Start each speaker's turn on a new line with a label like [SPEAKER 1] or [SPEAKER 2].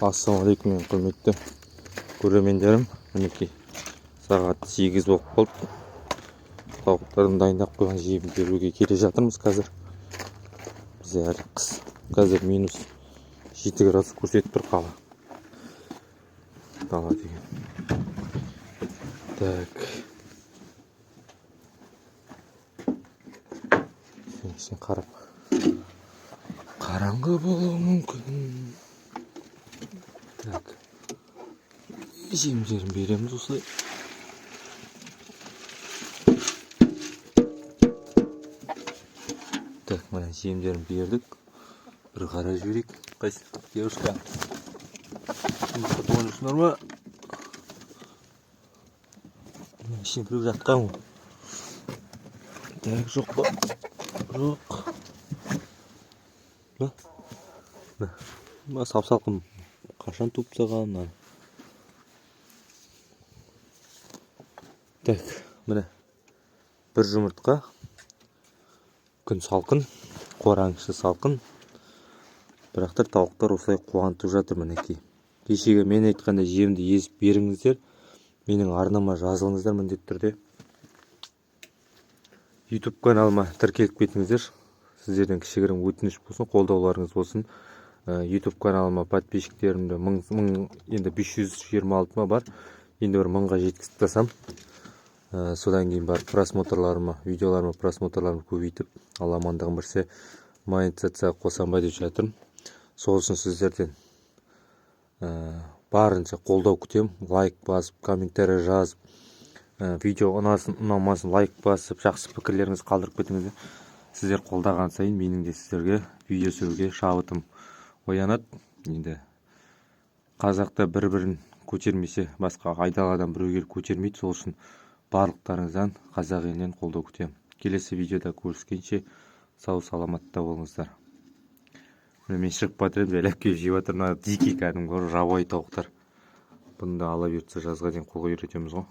[SPEAKER 1] Ассалаумағалейкум, мен құрметті көрермендерім. Мінекей сағат 8 болып қалды. Тауықтарын дайындап қойған жемін беруге келе жатырмыз қазір. Бізде әлі қыс. Қазір минус 7 градус көрсетіп тұр қала. Дала деген. Так. Сен қарап. Қараңғы болуы мүмкін. Так. Жемдерін береміз осылай. Так, мына жемдерін бердік. Бір қарап жіберейік. Қайсы, девушка? Құтып ойнысыңдар ма? Ішіне біреу жатқан ғой. Так, жоқ па? Жоқ. Ба, сап-салқын. Қашан туып тастаған? Так, міне бір жұмыртқа. Күн салқын, қораңшы салқын. Бірақтар тауықтар осылай қуантып жатыр мінекей. Кешегі мен айтқанда жемді езіп беріңіздер. Менің арнама жазылыңыздар міндетті түрде. YouTube каналыма тіркеліп кетіңіздер. Сіздерден кішігірім өтініш болсын, қолдауларыңыз болсын. YouTube каналыма подписчиктерімді енді 526 бар. Енді бір 1000-ға жеткізіп тастасам. Содан кейін бар просмотрларыма, видеоларыма просмотрларымы көбейтіп, Алла амандығын берсе, монетизация қосам ба деп жатырмын. Сол үшін сіздерден барынша қолдау күтем. Лайк басып, комментарий жазып, видео ұнасын, ұнамасын лайк басып, жақсы пікірлеріңіз қалдырып кетіңіздер. Сіздер қолдаған сайын менің де сіздерге видео түсіруге шабытым оянады. Енді қазақта бір-бірін көтермесе, басқа айдаладан біреу келіп көтермейді. Сол үшін барлықтарыңыздан қазақ елінен қолдау күтемін. Келесі видеода көріскенше сау саламатта болыңыздар. Мен шығып батырып, жайлап келіп жеп жатыр. Дикий кәдімгі жабайы тауықтар. Бұны да ала берсе жазға дейін қолға үйретеміз ғой.